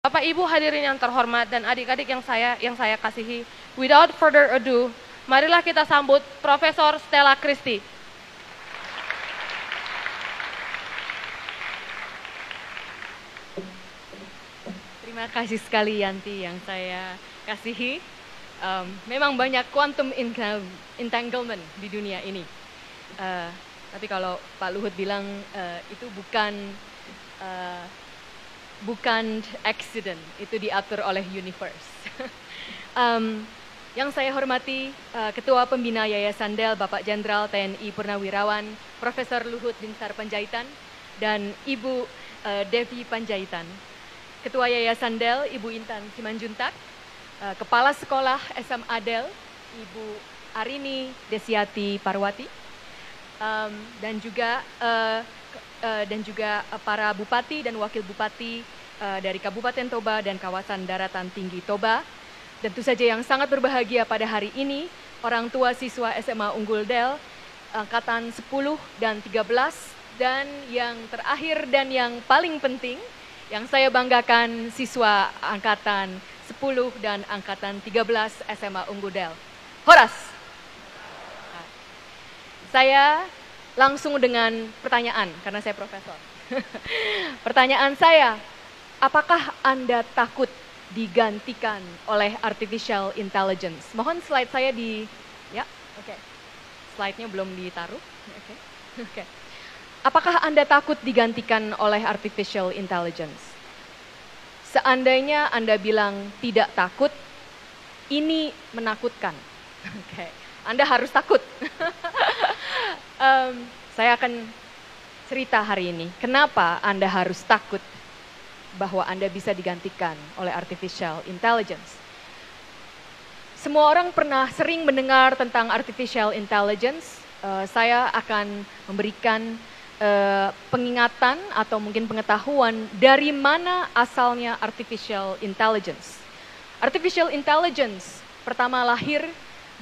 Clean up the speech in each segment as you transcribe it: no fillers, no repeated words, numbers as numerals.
Bapak Ibu hadirin yang terhormat dan adik-adik yang saya kasihi, without further ado, marilah kita sambut Profesor Stella Christy. Terima kasih sekali Yanti yang saya kasihi. Memang banyak quantum entanglement di dunia ini. Tapi kalau Pak Luhut bilang itu bukan accident, itu diatur oleh universe. Yang saya hormati Ketua Pembina Yayasan DEL Bapak Jenderal TNI Purnawirawan Profesor Luhut Binsar Panjaitan dan Ibu Devi Panjaitan. Ketua Yayasan DEL Ibu Intan Simanjuntak, Kepala Sekolah SMA DEL Ibu Arini Desiati Parwati, dan juga para bupati dan wakil bupati dari Kabupaten Toba dan kawasan daratan tinggi Toba. Tentu saja yang sangat berbahagia pada hari ini, orang tua siswa SMA Unggul DEL angkatan 10 dan 13, dan yang terakhir dan yang paling penting yang saya banggakan, siswa angkatan 10 dan angkatan 13 SMA Unggul DEL. Horas. Saya langsung dengan pertanyaan, karena saya profesor. Pertanyaan saya, apakah Anda takut digantikan oleh artificial intelligence? Mohon slide saya oke. Slide-nya belum ditaruh. Oke. Apakah Anda takut digantikan oleh artificial intelligence? Seandainya Anda bilang tidak takut, ini menakutkan. Oke. Anda harus takut. Saya akan cerita hari ini, kenapa Anda harus takut bahwa Anda bisa digantikan oleh artificial intelligence. Semua orang sering mendengar tentang artificial intelligence. Saya akan memberikan pengingatan atau mungkin pengetahuan dari mana asalnya artificial intelligence. Artificial intelligence pertama lahir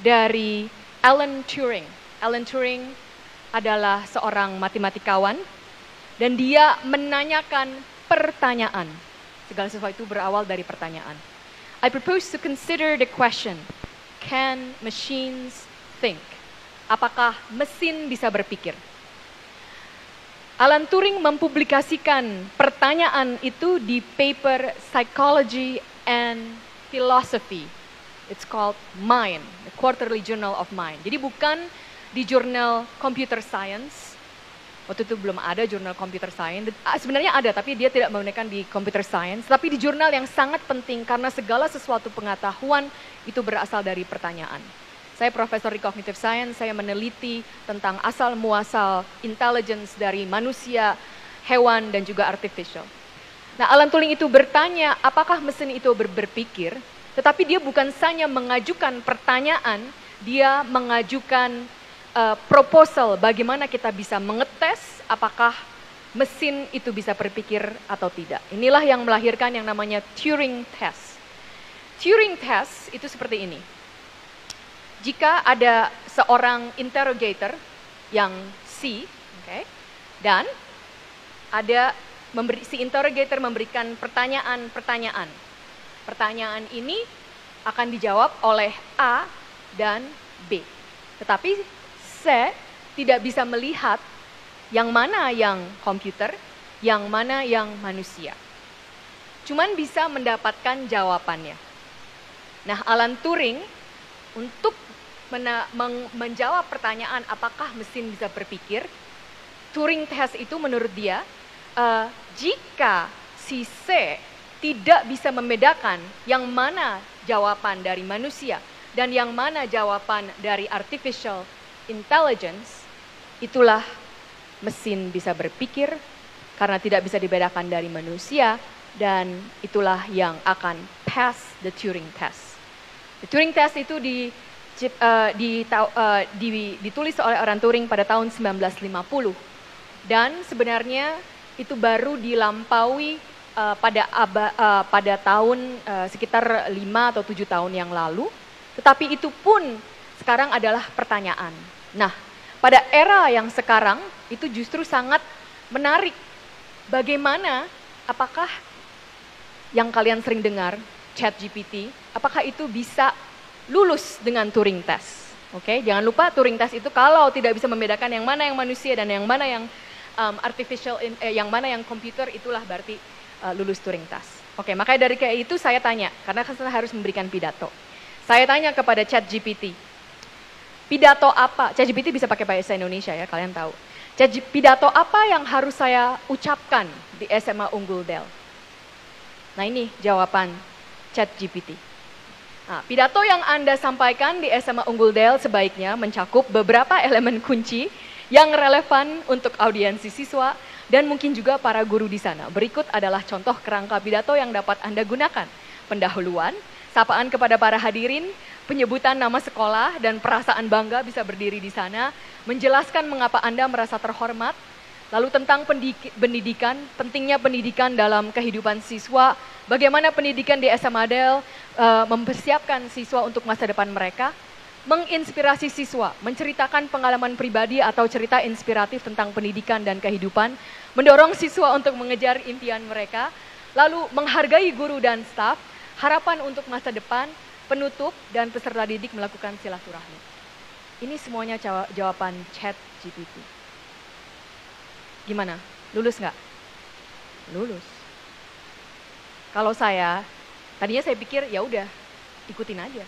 dari Alan Turing. Alan Turing adalah seorang matematikawan dan dia menanyakan pertanyaan. Segala sesuatu berawal dari pertanyaan. I propose to consider the question, can machines think? Apakah mesin bisa berpikir? Alan Turing mempublikasikan pertanyaan itu di paper Psychology and Philosophy. It's called Mind, the Quarterly Journal of Mind. Jadi bukan di jurnal Computer Science. Waktu itu belum ada jurnal Computer Science. Sebenarnya ada, tapi dia tidak menggunakan di Computer Science. Tapi di jurnal yang sangat penting karena segala sesuatu pengetahuan itu berasal dari pertanyaan. Saya profesor di Cognitive Science, saya meneliti tentang asal-muasal intelligence dari manusia, hewan, dan juga artificial. Nah, Alan Turing itu bertanya, apakah mesin itu berpikir? Tetapi dia bukan saja mengajukan pertanyaan, dia mengajukan proposal bagaimana kita bisa mengetes apakah mesin itu bisa berpikir atau tidak. Inilah yang melahirkan yang namanya Turing Test. Turing Test itu seperti ini. Jika ada seorang interrogator yang C, dan si interrogator memberikan pertanyaan. Pertanyaan ini akan dijawab oleh A dan B. Tetapi C tidak bisa melihat yang mana yang komputer, yang mana yang manusia. Cuman bisa mendapatkan jawabannya. Nah, Alan Turing untuk menjawab pertanyaan apakah mesin bisa berpikir, Turing Test itu menurut dia, jika si C tidak bisa membedakan yang mana jawaban dari manusia dan yang mana jawaban dari artificial intelligence, itulah mesin bisa berpikir karena tidak bisa dibedakan dari manusia, dan itulah yang akan pass the Turing Test. The Turing Test itu ditulis oleh Alan Turing pada tahun 1950, dan sebenarnya itu baru dilampaui pada tahun sekitar 5 atau 7 tahun yang lalu, tetapi itu pun sekarang adalah pertanyaan. Nah, pada era yang sekarang itu justru sangat menarik. Bagaimana, apakah yang kalian sering dengar, ChatGPT, apakah itu bisa lulus dengan Turing test? Oke, jangan lupa Turing test itu kalau tidak bisa membedakan yang mana yang manusia dan yang mana yang yang mana yang komputer, itulah berarti lulus Turing test. Oke, makanya dari kayak itu saya tanya, karena saya harus memberikan pidato. Saya tanya kepada ChatGPT, pidato apa? ChatGPT bisa pakai bahasa Indonesia ya, kalian tahu. Pidato apa yang harus saya ucapkan di SMA Unggul Del? Nah ini jawaban ChatGPT. Nah, pidato yang Anda sampaikan di SMA Unggul Del sebaiknya mencakup beberapa elemen kunci yang relevan untuk audiensi siswa dan mungkin juga para guru di sana. Berikut adalah contoh kerangka pidato yang dapat Anda gunakan. Pendahuluan, sapaan kepada para hadirin, penyebutan nama sekolah dan perasaan bangga bisa berdiri di sana, menjelaskan mengapa Anda merasa terhormat, lalu tentang pendidikan, pentingnya pendidikan dalam kehidupan siswa, bagaimana pendidikan di SMA Del mempersiapkan siswa untuk masa depan mereka, menginspirasi siswa, menceritakan pengalaman pribadi atau cerita inspiratif tentang pendidikan dan kehidupan, mendorong siswa untuk mengejar impian mereka, lalu menghargai guru dan staf, harapan untuk masa depan, penutup, dan peserta didik melakukan silaturahmi. Ini semuanya jawaban ChatGPT. Gimana? Lulus nggak? Lulus. Kalau saya, tadinya saya pikir ya udah ikutin aja.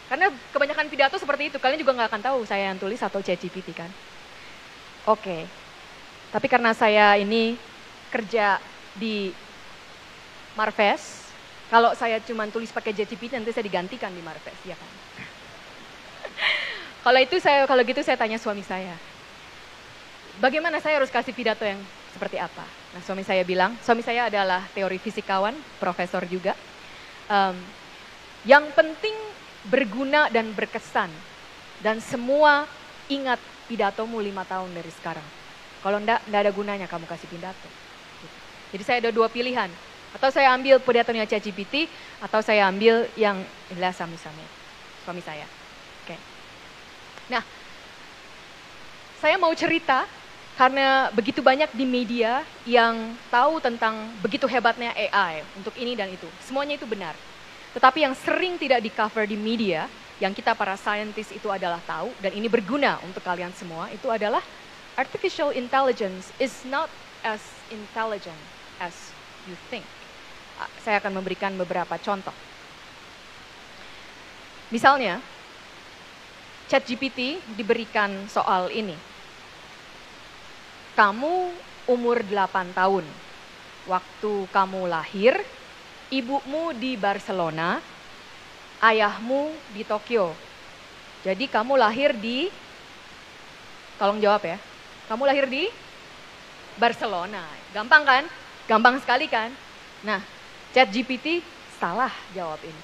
Karena kebanyakan pidato seperti itu, kalian juga nggak akan tahu saya yang tulis atau ChatGPT kan. Oke, tapi karena saya ini kerja di Marves, kalau saya cuma tulis pakai ChatGPT nanti saya digantikan di Marves, ya kan? Kalau gitu saya tanya suami saya, bagaimana saya harus kasih pidato yang seperti apa? Nah suami saya adalah teori fisikawan, profesor juga. Yang penting berguna dan berkesan. Dan semua ingat pidatomu 5 tahun dari sekarang. Kalau enggak ada gunanya kamu kasih pidato. Jadi saya ada 2 pilihan. Atau saya ambil pidatonya ChatGPT, atau saya ambil yang misalnya suami saya. Oke. Nah, saya mau cerita karena begitu banyak di media yang tahu tentang begitu hebatnya AI untuk ini dan itu. Semuanya itu benar. Tetapi yang sering tidak di-cover di media, yang kita para scientist itu adalah tahu, dan ini berguna untuk kalian semua, itu adalah artificial intelligence is not as intelligent as you think. Saya akan memberikan beberapa contoh. Misalnya, ChatGPT diberikan soal ini. Kamu umur 8 tahun, waktu kamu lahir, ibumu di Barcelona, ayahmu di Tokyo. Jadi kamu lahir di, tolong jawab ya, kamu lahir di Barcelona. Gampang kan? Gampang sekali kan? Nah, ChatGPT salah jawab ini.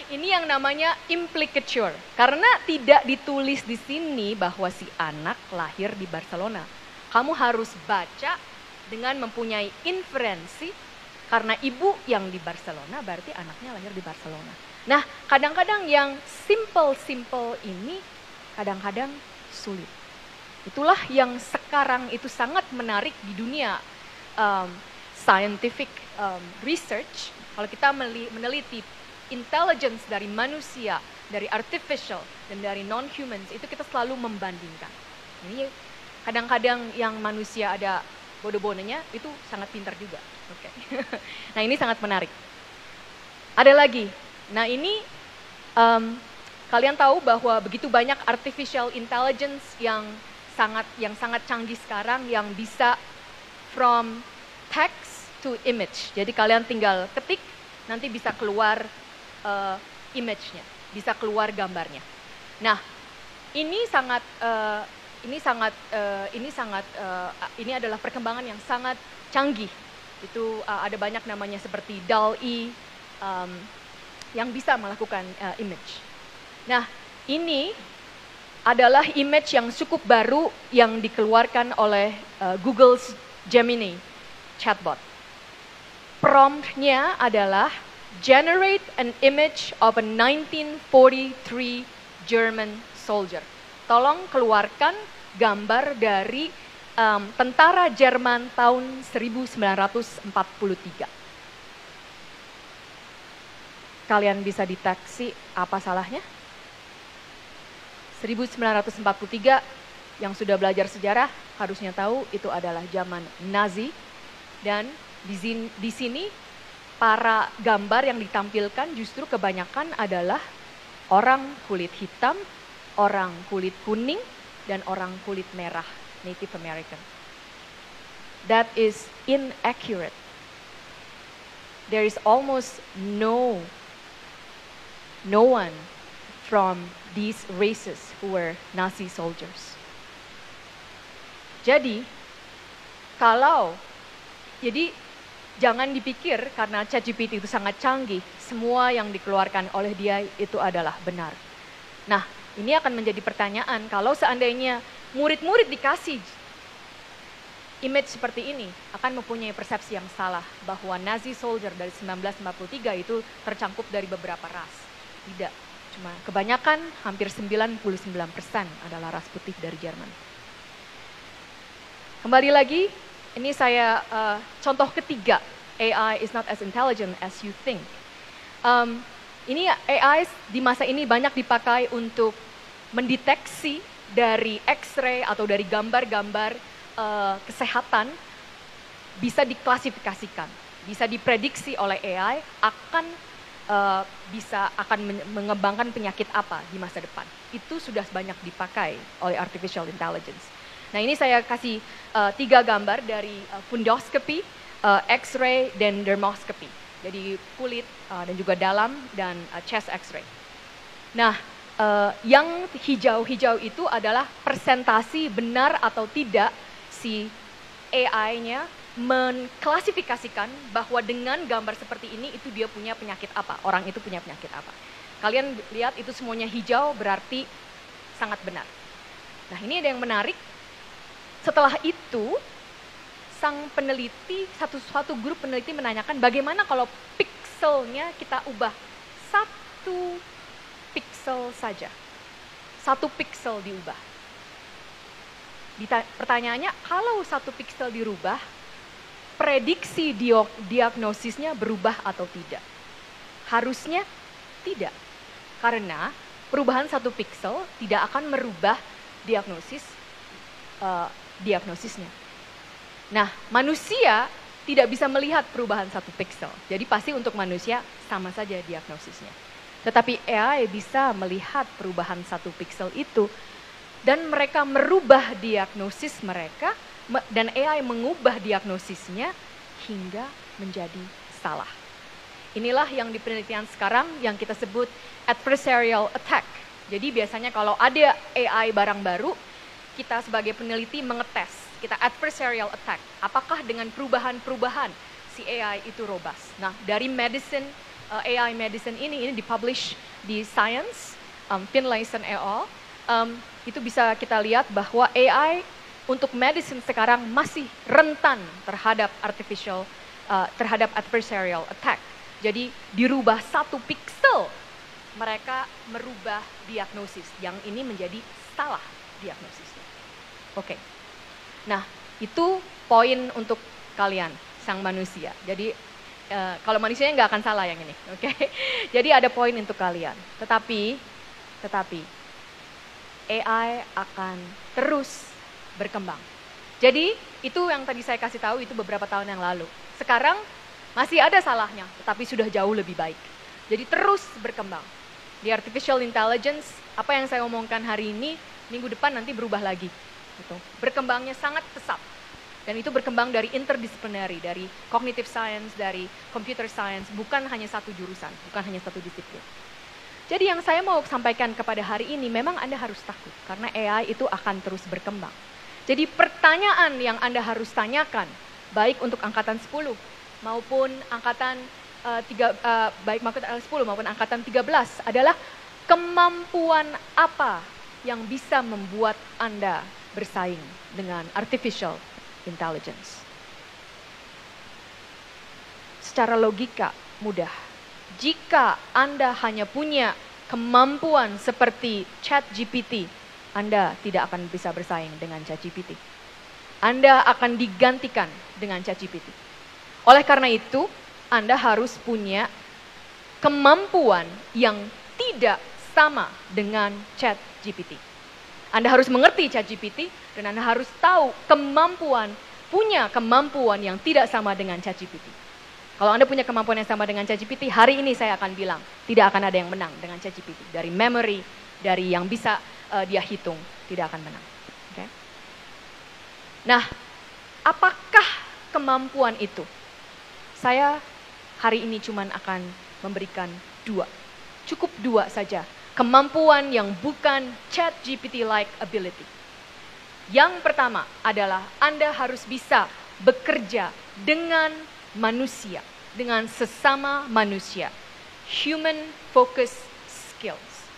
Ini yang namanya implicature, karena tidak ditulis di sini bahwa si anak lahir di Barcelona. Kamu harus baca dengan mempunyai inferensi, karena ibu yang di Barcelona berarti anaknya lahir di Barcelona. Nah, kadang-kadang yang simple ini kadang-kadang sulit. Itulah yang sekarang itu sangat menarik di dunia scientific research. Kalau kita meneliti intelligence dari manusia, dari artificial, dan dari non-humans, itu kita selalu membandingkan. Ini kadang-kadang yang manusia ada bodoh-bodohnya, itu sangat pintar juga. Oke. Nah ini sangat menarik. Ada lagi, nah ini kalian tahu bahwa begitu banyak artificial intelligence yang sangat canggih sekarang, yang bisa from text to image. Jadi kalian tinggal ketik, nanti bisa keluar image-nya, bisa keluar gambarnya. Nah, ini adalah perkembangan yang sangat canggih. Itu ada banyak namanya seperti DALL-E yang bisa melakukan image. Nah, ini adalah image yang cukup baru yang dikeluarkan oleh Google's Gemini chatbot. Prompt-nya adalah generate an image of a 1943 German soldier. Tolong keluarkan gambar dari tentara Jerman tahun 1943. Kalian bisa deteksi apa salahnya? 1943, yang sudah belajar sejarah harusnya tahu itu adalah zaman Nazi. Dan di sini para gambar yang ditampilkan justru kebanyakan adalah orang kulit hitam, orang kulit kuning, dan orang kulit merah, Native American. That is inaccurate. There is almost no one from these races who were Nazi soldiers. Jadi jangan dipikir karena ChatGPT itu sangat canggih, semua yang dikeluarkan oleh dia itu adalah benar. Nah, ini akan menjadi pertanyaan kalau seandainya murid-murid dikasih image seperti ini, akan mempunyai persepsi yang salah bahwa Nazi soldier dari 1943 itu tercangkup dari beberapa ras. Tidak, cuma kebanyakan hampir 99% adalah ras putih dari Jerman. Kembali lagi, ini saya contoh ketiga, AI is not as intelligent as you think. Ini AI di masa ini banyak dipakai untuk mendeteksi dari X-ray atau dari gambar-gambar kesehatan, bisa diklasifikasikan, bisa diprediksi oleh AI akan mengembangkan penyakit apa di masa depan. Itu sudah banyak dipakai oleh artificial intelligence. Nah, ini saya kasih 3 gambar dari fundoscopy, X-ray, dan dermoscopy. Jadi kulit dan juga dalam dan chest X-ray. Nah, yang hijau-hijau itu adalah presentasi benar atau tidak si AI-nya mengklasifikasikan bahwa dengan gambar seperti ini itu dia punya penyakit apa, orang itu punya penyakit apa. Kalian lihat itu semuanya hijau berarti sangat benar. Nah, ini ada yang menarik. Setelah itu, sang peneliti, satu grup peneliti menanyakan bagaimana kalau pikselnya kita ubah 1 piksel saja. 1 piksel diubah. Pertanyaannya, kalau 1 piksel dirubah, prediksi diagnosisnya berubah atau tidak? Harusnya tidak. Karena perubahan 1 piksel tidak akan merubah diagnosisnya. Nah, manusia tidak bisa melihat perubahan 1 piksel. Jadi pasti untuk manusia sama saja diagnosisnya. Tetapi AI bisa melihat perubahan 1 piksel itu dan mereka merubah diagnosis mereka dan AI mengubah diagnosisnya hingga menjadi salah. Inilah yang di penelitian sekarang yang kita sebut adversarial attack. Jadi biasanya kalau ada AI barang baru, kita sebagai peneliti mengetes, kita adversarial attack. Apakah dengan perubahan-perubahan si AI itu robust? Nah, dari AI medicine ini dipublish di Science, Finlayson et al. Itu bisa kita lihat bahwa AI untuk medicine sekarang masih rentan terhadap adversarial attack. Jadi dirubah 1 piksel, mereka merubah diagnosis. Yang ini menjadi salah diagnosisnya. Oke. Nah, itu poin untuk kalian, sang manusia. Jadi kalau manusianya nggak akan salah yang ini, oke? Jadi ada poin untuk kalian. Tetapi AI akan terus berkembang. Jadi itu yang tadi saya kasih tahu itu beberapa tahun yang lalu. Sekarang masih ada salahnya, tetapi sudah jauh lebih baik. Jadi terus berkembang. Di artificial intelligence, apa yang saya omongkan hari ini, minggu depan nanti berubah lagi. Gitu. Berkembangnya sangat pesat. Dan itu berkembang dari interdisciplinary, dari cognitive science, dari computer science, bukan hanya satu jurusan, bukan hanya satu disiplin. Jadi yang saya mau sampaikan kepada hari ini, memang Anda harus takut, karena AI itu akan terus berkembang. Jadi pertanyaan yang Anda harus tanyakan, baik untuk angkatan 10, maupun angkatan 10 maupun angkatan 13, adalah kemampuan apa yang bisa membuat Anda bersaing dengan artificial intelligence. Secara logika mudah. Jika Anda hanya punya kemampuan seperti ChatGPT, Anda tidak akan bisa bersaing dengan ChatGPT. Anda akan digantikan dengan ChatGPT. Oleh karena itu, Anda harus punya kemampuan yang tidak sama dengan ChatGPT. Anda harus mengerti ChatGPT dan Anda harus tahu punya kemampuan yang tidak sama dengan ChatGPT. Kalau Anda punya kemampuan yang sama dengan ChatGPT, hari ini saya akan bilang, tidak akan ada yang menang dengan ChatGPT. Dari memory, dari yang bisa dia hitung, tidak akan menang. Okay? Nah, apakah kemampuan itu? Saya hari ini cuma akan memberikan 2. Cukup 2 saja. Kemampuan yang bukan ChatGPT-like ability. Yang pertama adalah Anda harus bisa bekerja dengan manusia, dengan sesama manusia. Human focus skills.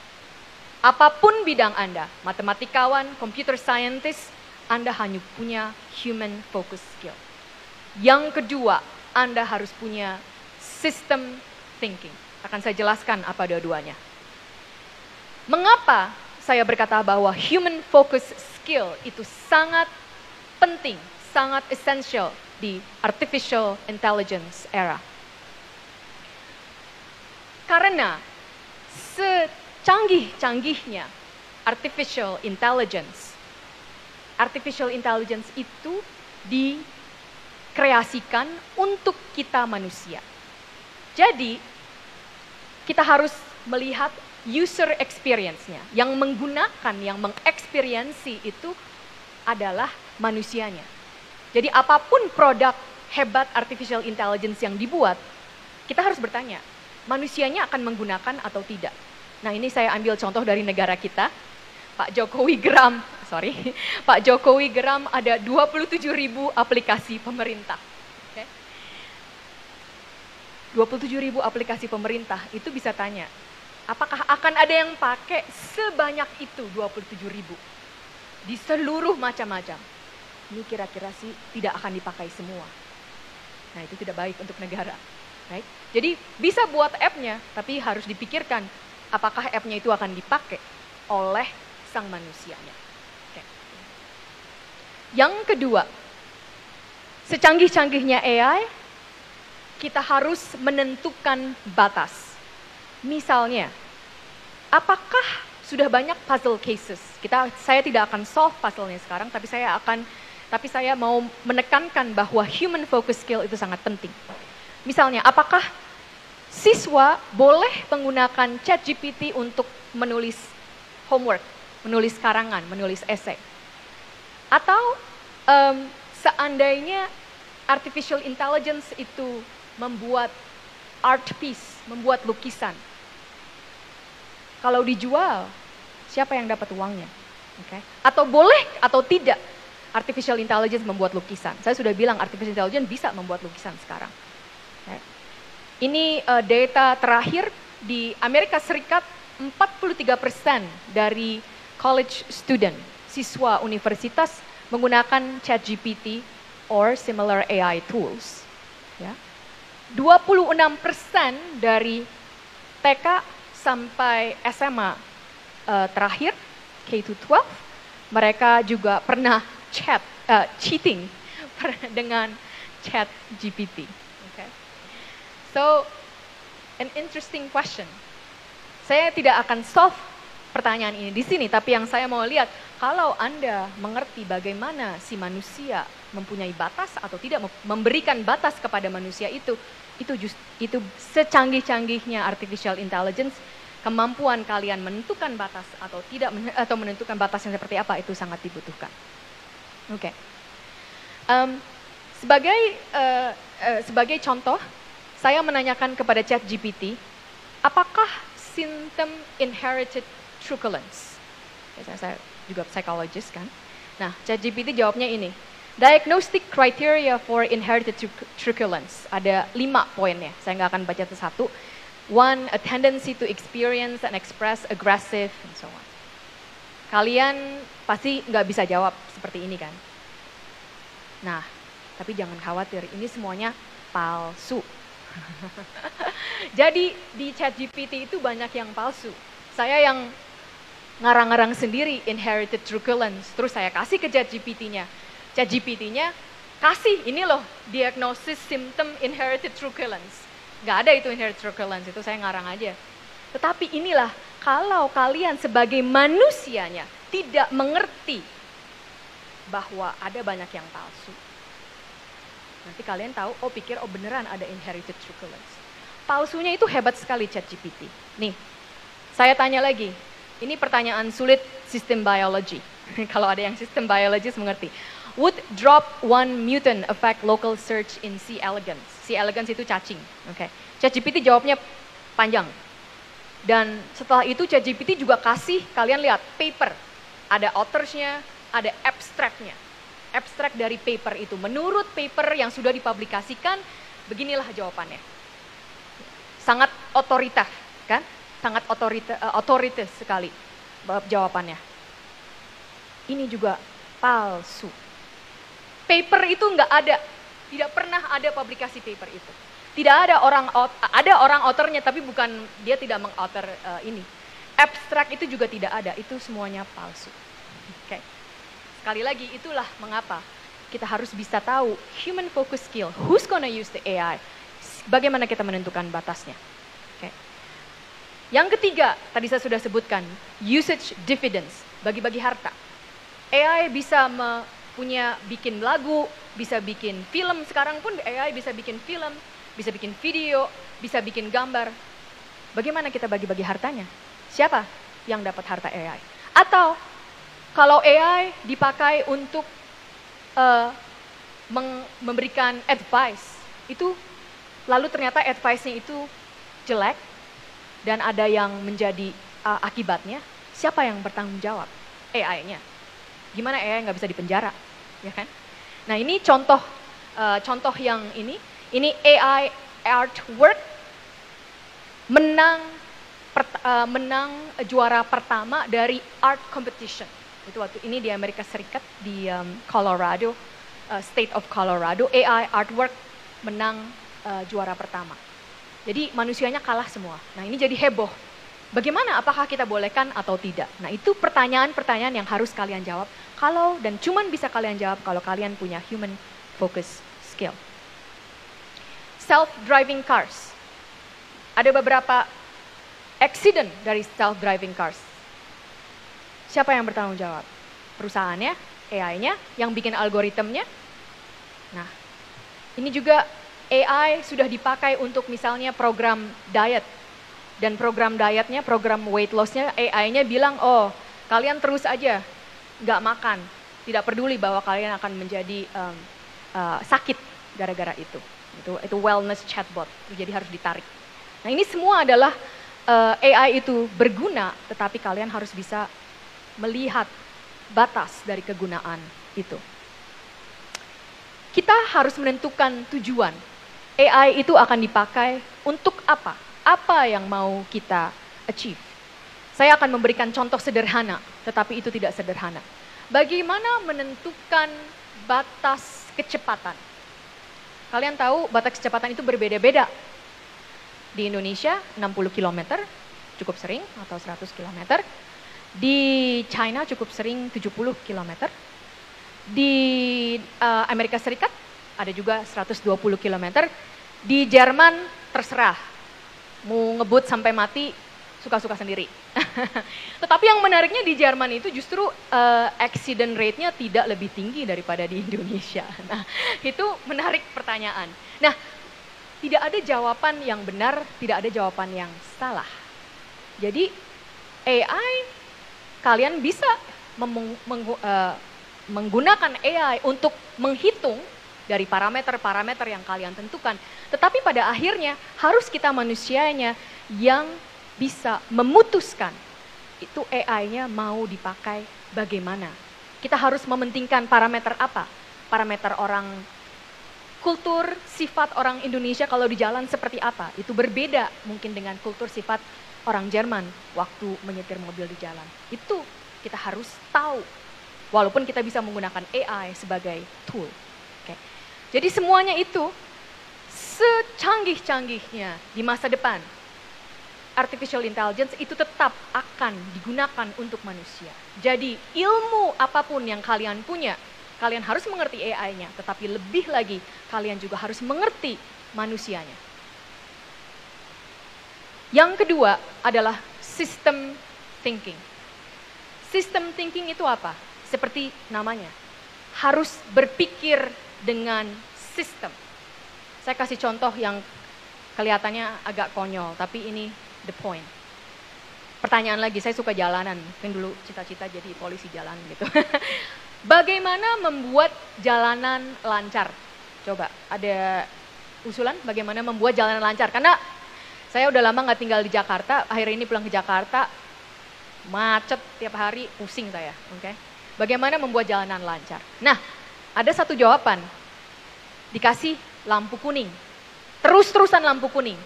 Apapun bidang Anda, matematikawan, computer scientist, Anda hanya punya human focus skill. Yang kedua, Anda harus punya system thinking. Akan saya jelaskan apa dua-duanya. Mengapa saya berkata bahwa human focus skill itu sangat penting, sangat essential di artificial intelligence era? Karena secanggih-canggihnya artificial intelligence itu dikreasikan untuk kita manusia. Jadi, kita harus melihat user experience-nya. Yang menggunakan, yang mengeksperiensi itu adalah manusianya. Jadi apapun produk hebat artificial intelligence yang dibuat, kita harus bertanya, manusianya akan menggunakan atau tidak. Nah, ini saya ambil contoh dari negara kita. Pak Jokowi geram ada 27.000 aplikasi pemerintah. 27.000 aplikasi pemerintah, itu bisa tanya, apakah akan ada yang pakai sebanyak itu 27.000 di seluruh macam-macam? Ini kira-kira sih tidak akan dipakai semua. Nah, itu tidak baik untuk negara. Right? Jadi bisa buat app-nya, tapi harus dipikirkan apakah app-nya itu akan dipakai oleh sang manusianya. Okay. Yang kedua, secanggih-canggihnya AI, kita harus menentukan batas. Misalnya, apakah sudah banyak puzzle cases? Saya tidak akan solve puzzle-nya sekarang, tapi saya mau menekankan bahwa human focus skill itu sangat penting. Misalnya, apakah siswa boleh menggunakan ChatGPT untuk menulis homework, menulis karangan, menulis esai? Atau seandainya artificial intelligence itu membuat art piece, membuat lukisan. Kalau dijual, siapa yang dapat uangnya? Okay. Atau boleh atau tidak artificial intelligence membuat lukisan? Saya sudah bilang artificial intelligence bisa membuat lukisan sekarang. Okay. Ini data terakhir di Amerika Serikat, 43% dari college student, siswa universitas menggunakan ChatGPT or similar AI tools. Ya. 26% dari TK sampai SMA terakhir, K-12, mereka juga pernah cheating dengan ChatGPT. Okay. So, an interesting question. Saya tidak akan solve pertanyaan ini di sini, tapi yang saya mau lihat, kalau Anda mengerti bagaimana si manusia mempunyai batas atau tidak memberikan batas kepada manusia itu secanggih-canggihnya artificial intelligence, kemampuan kalian menentukan batas atau tidak atau menentukan batas yang seperti apa itu sangat dibutuhkan. Oke. Sebagai contoh, saya menanyakan kepada ChatGPT, apakah symptom inherited truculence? Saya juga psikologis kan. Nah, ChatGPT jawabnya ini. Diagnostic criteria for inherited truculence. Ada 5 poinnya. Saya nggak akan baca satu. 1, a tendency to experience and express aggressive, and so on. Kalian pasti nggak bisa jawab seperti ini kan? Nah, tapi jangan khawatir, ini semuanya palsu. Jadi di ChatGPT itu banyak yang palsu. Saya yang ngarang-ngarang sendiri inherited truculence, terus saya kasih ke ChatGPT-nya. ChatGPT-nya kasih ini loh, diagnosis symptom inherited truculence. Nggak ada itu inherited truculence, itu saya ngarang aja. Tetapi inilah, kalau kalian sebagai manusianya tidak mengerti bahwa ada banyak yang palsu, nanti kalian tahu, oh pikir, oh beneran ada inherited truculence. Palsunya itu hebat sekali ChatGPT. Nih, saya tanya lagi, ini pertanyaan sulit sistem biology. Kalau ada yang sistem biologis mengerti. Would drop one mutant affect local search in C. elegans? C. elegans itu cacing. Oke. ChatGPT jawabnya panjang. Dan setelah itu ChatGPT juga kasih kalian lihat paper. Ada authorsnya, ada abstraknya. Abstrak dari paper itu. Menurut paper yang sudah dipublikasikan, beginilah jawabannya. Sangat otoriter, kan? Sangat otoritas sekali jawabannya. Ini juga palsu. Paper itu nggak ada, tidak pernah ada publikasi paper itu. Tidak ada orang authornya, tapi bukan, dia tidak mengauthor ini. Abstrak itu juga tidak ada, itu semuanya palsu. Oke. Sekali lagi, itulah mengapa kita harus bisa tahu human focus skill, who's gonna use the AI, bagaimana kita menentukan batasnya. Oke. Yang ketiga, tadi saya sudah sebutkan, usage dividends, bagi-bagi harta. AI bisa punya bikin lagu, bisa bikin film, sekarang pun AI bisa bikin film, bisa bikin video, bisa bikin gambar. Bagaimana kita bagi-bagi hartanya? Siapa yang dapat harta AI? Atau kalau AI dipakai untuk memberikan advice, itu lalu ternyata advice-nya itu jelek dan ada yang menjadi akibatnya, siapa yang bertanggung jawab? AI-nya. Gimana AI nggak bisa dipenjara? Ya kan? Nah ini contoh yang ini AI artwork menang juara pertama dari art competition. Itu waktu ini di Amerika Serikat di Colorado, State of Colorado, AI artwork menang juara pertama. Jadi manusianya kalah semua. Nah ini jadi heboh. Bagaimana, apakah kita bolehkan atau tidak? Nah itu pertanyaan-pertanyaan yang harus kalian jawab. Kalau, dan cuman bisa kalian jawab kalau kalian punya human focus skill. Self-driving cars. Ada beberapa accident dari self-driving cars. Siapa yang bertanggung jawab? Perusahaannya, AI-nya, yang bikin algoritmnya. Nah, ini juga AI sudah dipakai untuk misalnya program diet. Dan program dietnya, program weight loss-nya, AI-nya bilang, oh kalian terus aja nggak makan, tidak peduli bahwa kalian akan menjadi sakit gara-gara itu. Itu wellness chatbot, jadi harus ditarik. Nah ini semua adalah AI itu berguna, tetapi kalian harus bisa melihat batas dari kegunaan itu. Kita harus menentukan tujuan. AI itu akan dipakai untuk apa? Apa yang mau kita achieve? Saya akan memberikan contoh sederhana, tetapi itu tidak sederhana. Bagaimana menentukan batas kecepatan? Kalian tahu batas kecepatan itu berbeda-beda. Di Indonesia 60 km, cukup sering, atau 100 km. Di China cukup sering 70 km. Di Amerika Serikat ada juga 120 km. Di Jerman terserah. Mau ngebut sampai mati, suka-suka sendiri. Tetapi yang menariknya di Jerman itu justru accident rate-nya tidak lebih tinggi daripada di Indonesia. Nah, itu menarik pertanyaan. Nah, tidak ada jawaban yang benar, tidak ada jawaban yang salah. Jadi, AI, kalian bisa menggunakan AI untuk menghitung dari parameter-parameter yang kalian tentukan. Tetapi pada akhirnya harus kita manusianya yang bisa memutuskan itu AI-nya mau dipakai bagaimana. Kita harus mementingkan parameter apa? Parameter orang kultur, sifat orang Indonesia kalau di jalan seperti apa. Itu berbeda mungkin dengan kultur sifat orang Jerman waktu menyetir mobil di jalan. Itu kita harus tahu. Walaupun kita bisa menggunakan AI sebagai tool. Jadi semuanya itu secanggih-canggihnya di masa depan, artificial intelligence itu tetap akan digunakan untuk manusia. Jadi ilmu apapun yang kalian punya, kalian harus mengerti AI-nya, tetapi lebih lagi kalian juga harus mengerti manusianya. Yang kedua adalah system thinking. System thinking itu apa? Seperti namanya, harus berpikir dengan sistem. Saya kasih contoh yang kelihatannya agak konyol, tapi ini the point. Pertanyaan lagi, saya suka jalanan, kan dulu cita-cita jadi polisi jalan gitu. Bagaimana membuat jalanan lancar? Coba, ada usulan bagaimana membuat jalanan lancar? Karena saya udah lama nggak tinggal di Jakarta, akhir ini pulang ke Jakarta, macet tiap hari, pusing saya. Okay? Bagaimana membuat jalanan lancar? Nah, ada satu jawaban, dikasih lampu kuning, terus-terusan lampu kuning.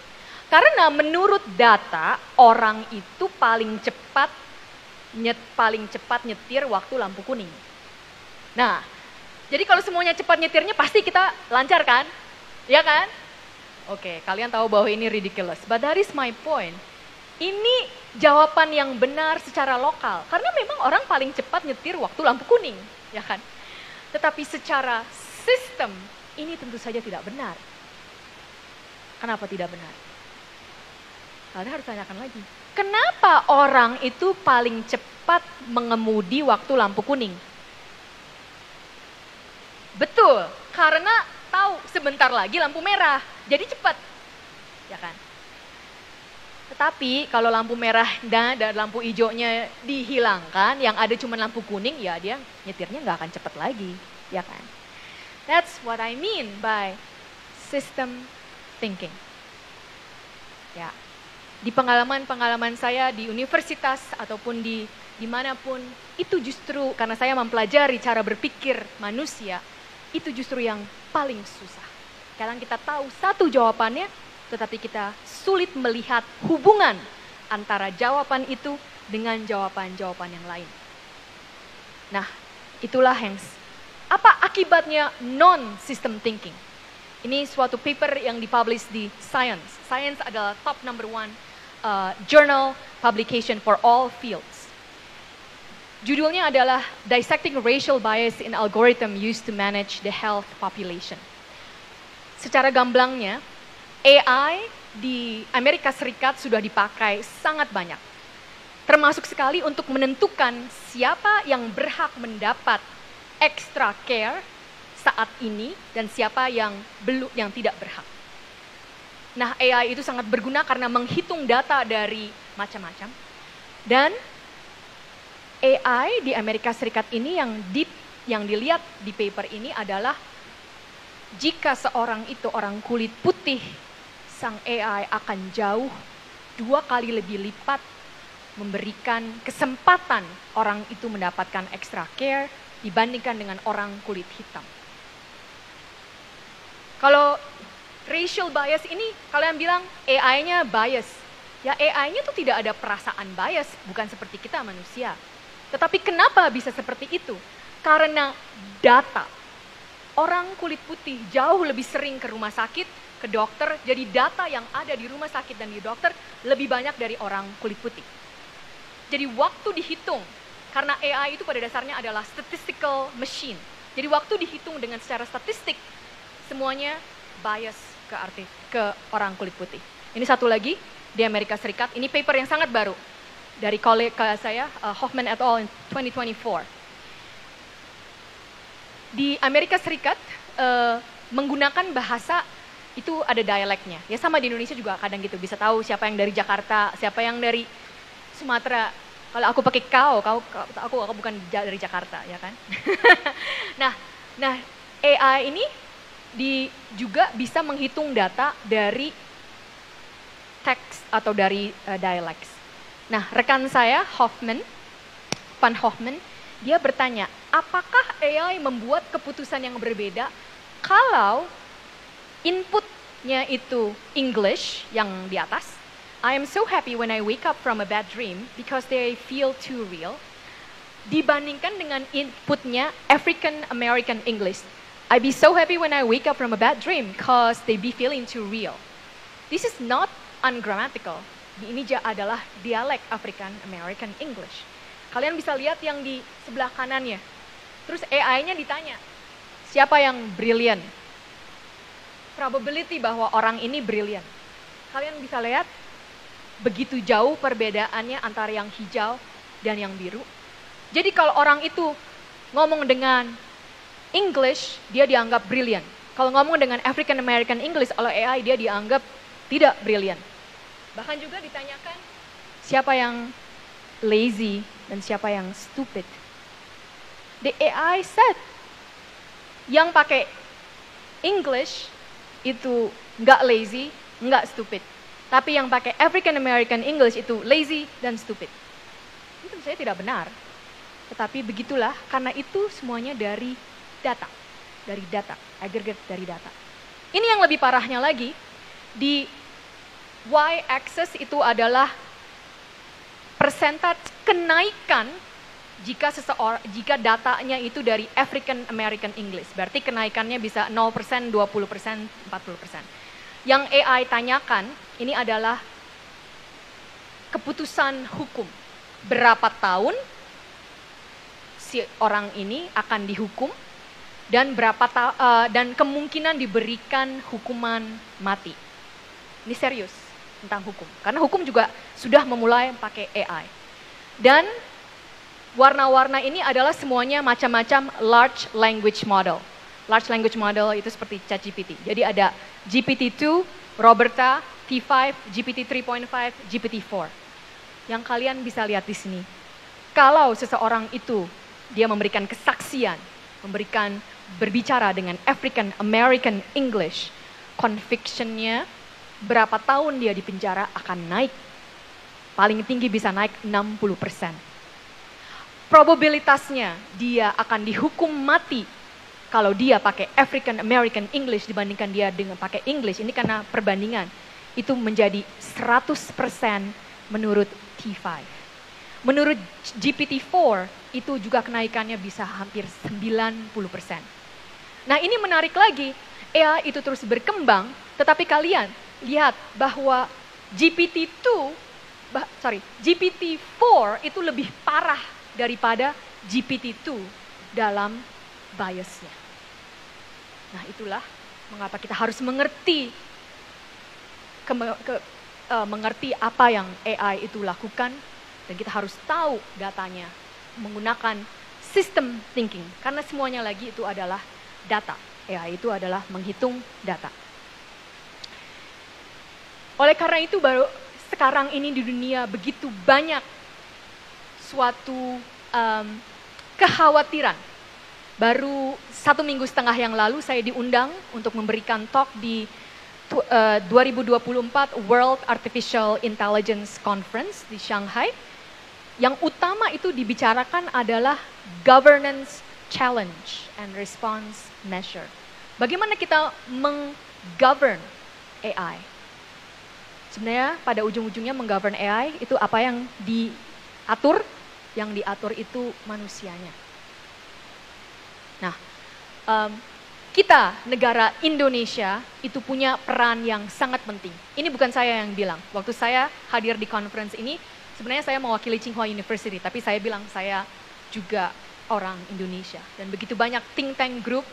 Karena menurut data, orang itu paling cepat nyetir waktu lampu kuning. Nah, jadi kalau semuanya cepat nyetirnya pasti kita lancar kan? Ya kan? Oke, kalian tahu bahwa ini ridiculous, but that is my point. Ini jawaban yang benar secara lokal, karena memang orang paling cepat nyetir waktu lampu kuning, ya kan? Tetapi secara sistem, ini tentu saja tidak benar. Kenapa tidak benar? Kalian harus tanyakan lagi. Kenapa orang itu paling cepat mengemudi waktu lampu kuning? Betul, karena tahu sebentar lagi lampu merah, jadi cepat, ya kan? Tetapi kalau lampu merah dan lampu hijaunya dihilangkan, yang ada cuma lampu kuning, ya dia nyetirnya nggak akan cepat lagi, ya kan? That's what I mean by system thinking. Ya, di pengalaman-pengalaman saya di universitas ataupun di dimanapun, itu justru karena saya mempelajari cara berpikir manusia, itu justru yang paling susah. Kadang kita tahu satu jawabannya, tetapi kita sulit melihat hubungan antara jawaban itu dengan jawaban-jawaban yang lain. Nah, itulah apa akibatnya non-system thinking. Ini suatu paper yang dipublish di Science. Science adalah top number one journal publication for all fields. Judulnya adalah Dissecting Racial Bias in Algorithm Used to Manage the Health Population. Secara gamblangnya, AI di Amerika Serikat sudah dipakai sangat banyak. Termasuk sekali untuk menentukan siapa yang berhak mendapat extra care saat ini dan siapa yang tidak berhak. Nah, AI itu sangat berguna karena menghitung data dari macam-macam. Dan AI di Amerika Serikat ini yang dilihat di paper ini adalah jika seorang itu orang kulit putih, sang AI akan jauh 2 kali lebih lipat memberikan kesempatan orang itu mendapatkan extra care dibandingkan dengan orang kulit hitam. Kalau racial bias ini, kalian bilang AI-nya bias. Ya AI-nya tuh tidak ada perasaan bias, bukan seperti kita manusia. Tetapi kenapa bisa seperti itu? Karena data. Orang kulit putih jauh lebih sering ke rumah sakit, ke dokter, jadi data yang ada di rumah sakit dan di dokter lebih banyak dari orang kulit putih. Jadi waktu dihitung, karena AI itu pada dasarnya adalah statistical machine. Jadi waktu dihitung dengan secara statistik, semuanya bias ke orang kulit putih. Ini satu lagi di Amerika Serikat, ini paper yang sangat baru dari kolega saya, Hoffman et al. In 2024. Di Amerika Serikat menggunakan bahasa itu ada dialeknya. Ya sama di Indonesia juga kadang gitu, bisa tahu siapa yang dari Jakarta, siapa yang dari Sumatera. Kalau aku pakai aku bukan dari Jakarta, ya kan? nah AI ini juga bisa menghitung data dari teks atau dari dialect. Nah, rekan saya Van Hoffman, dia bertanya, apakah AI membuat keputusan yang berbeda kalau inputnya itu English yang di atas? I am so happy when I wake up from a bad dream because they feel too real. Dibandingkan dengan inputnya African American English. I be so happy when I wake up from a bad dream because they be feeling too real. This is not ungrammatical. Ini adalah dialek African American English. Kalian bisa lihat yang di sebelah kanannya. Terus AI-nya ditanya, siapa yang brilliant? Probability bahwa orang ini brilliant. Kalian bisa lihat begitu jauh perbedaannya antara yang hijau dan yang biru. Jadi kalau orang itu ngomong dengan English, dia dianggap brilliant. Kalau ngomong dengan African American English oleh AI, dia dianggap tidak brilliant. Bahkan juga ditanyakan siapa yang lazy dan siapa yang stupid. The AI said yang pakai English itu nggak lazy, nggak stupid. Tapi yang pakai African American English itu lazy dan stupid. Itu saya tidak benar. Tetapi begitulah, karena itu semuanya dari data. Dari data, aggregate dari data. Ini yang lebih parahnya lagi, di y-axis itu adalah persentase kenaikan jika datanya itu dari African American English. Berarti kenaikannya bisa 0%, 20%, 40%. Yang AI tanyakan, ini adalah keputusan hukum. Berapa tahun si orang ini akan dihukum dan dan kemungkinan diberikan hukuman mati. Ini serius tentang hukum. Karena hukum juga sudah memulai pakai AI. Dan warna-warna ini adalah semuanya macam-macam large language model. Large language model itu seperti ChatGPT. Jadi ada GPT-2, Roberta, T5, GPT 3.5, GPT-4. Yang kalian bisa lihat di sini. Kalau seseorang itu dia memberikan kesaksian, berbicara dengan African American English, conviction-nya berapa tahun dia di penjara akan naik. Paling tinggi bisa naik 60%. Probabilitasnya dia akan dihukum mati kalau dia pakai African American English dibandingkan dia dengan pakai English. Ini karena perbandingan. Itu menjadi 100% menurut T5. Menurut GPT-4 itu juga kenaikannya bisa hampir 90%. Nah ini menarik lagi, AI itu terus berkembang, tetapi kalian lihat bahwa GPT-4 itu lebih parah daripada GPT-2 dalam biasnya. Nah itulah mengapa kita harus mengerti mengerti apa yang AI itu lakukan, dan kita harus tahu datanya menggunakan system thinking, karena semuanya lagi itu adalah data. AI itu adalah menghitung data. Oleh karena itu baru sekarang ini di dunia begitu banyak suatu kekhawatiran. Baru 1,5 minggu yang lalu saya diundang untuk memberikan talk di 2024 World Artificial Intelligence Conference di Shanghai. Yang utama itu dibicarakan adalah governance challenge and response measure. Bagaimana kita menggovern AI? Sebenarnya pada ujung-ujungnya menggovern AI itu apa yang diatur? Yang diatur itu manusianya. Nah, kita negara Indonesia itu punya peran yang sangat penting. Ini bukan saya yang bilang. Waktu saya hadir di conference ini, sebenarnya saya mewakili Tsinghua University, tapi saya bilang saya juga orang Indonesia. Dan begitu banyak think tank group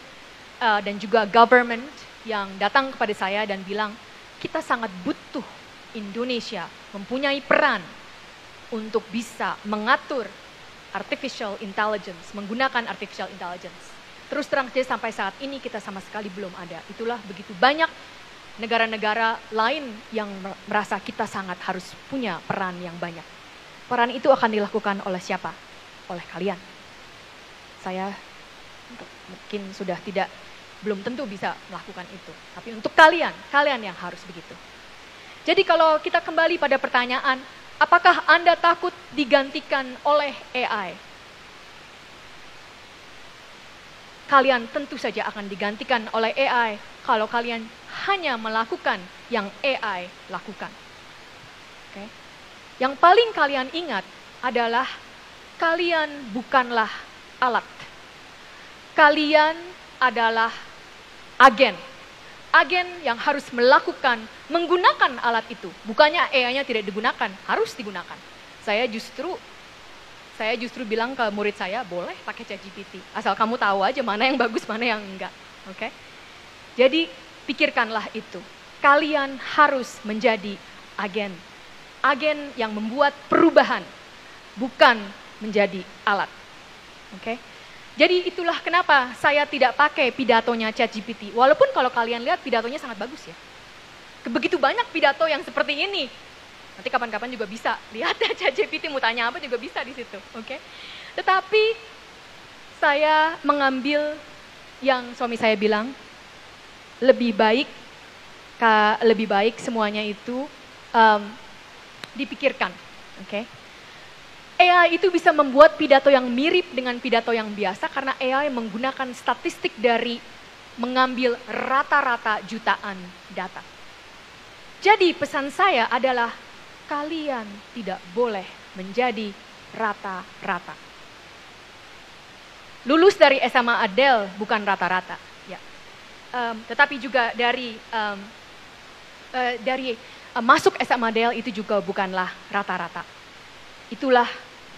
dan juga government yang datang kepada saya dan bilang, kita sangat butuh Indonesia mempunyai peran untuk bisa mengatur artificial intelligence, menggunakan artificial intelligence. Terus terang saja sampai saat ini kita sama sekali belum ada. Itulah begitu banyak negara-negara lain yang merasa kita sangat harus punya peran yang banyak. Peran itu akan dilakukan oleh siapa? Oleh kalian. Saya mungkin sudah belum tentu bisa melakukan itu. Tapi untuk kalian yang harus begitu. Jadi kalau kita kembali pada pertanyaan, apakah Anda takut digantikan oleh AI? Kalian tentu saja akan digantikan oleh AI kalau kalian hanya melakukan yang AI lakukan. Okay? Yang paling kalian ingat adalah kalian bukanlah alat. Kalian adalah agen. Agen yang harus menggunakan alat itu. Bukannya AI-nya tidak digunakan, harus digunakan. Saya justru saya justru bilang ke murid saya, boleh pakai ChatGPT. Asal kamu tahu aja mana yang bagus, mana yang enggak. Oke? Jadi pikirkanlah itu. Kalian harus menjadi agen. Agen yang membuat perubahan, bukan menjadi alat. Oke? Jadi itulah kenapa saya tidak pakai pidatonya ChatGPT. Walaupun kalau kalian lihat pidatonya sangat bagus ya. Begitu banyak pidato yang seperti ini. Nanti kapan-kapan juga bisa lihat ChatGPT mau tanya apa juga bisa di situ, oke? Tetapi saya mengambil yang suami saya bilang lebih baik semuanya itu dipikirkan, oke? AI itu bisa membuat pidato yang mirip dengan pidato yang biasa karena AI menggunakan statistik dari mengambil rata-rata jutaan data. Jadi pesan saya adalah kalian tidak boleh menjadi rata-rata. Lulus dari SMA Adele bukan rata-rata, ya. Tetapi juga dari masuk SMA Adele itu juga bukanlah rata-rata. Itulah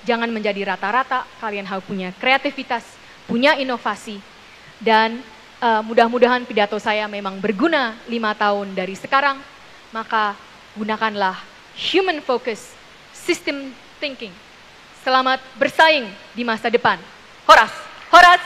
jangan menjadi rata-rata. Kalian harus punya kreativitas, punya inovasi, dan mudah-mudahan pidato saya memang berguna 5 tahun dari sekarang. Maka gunakanlah human focus, system thinking. Selamat bersaing di masa depan. Horas, horas.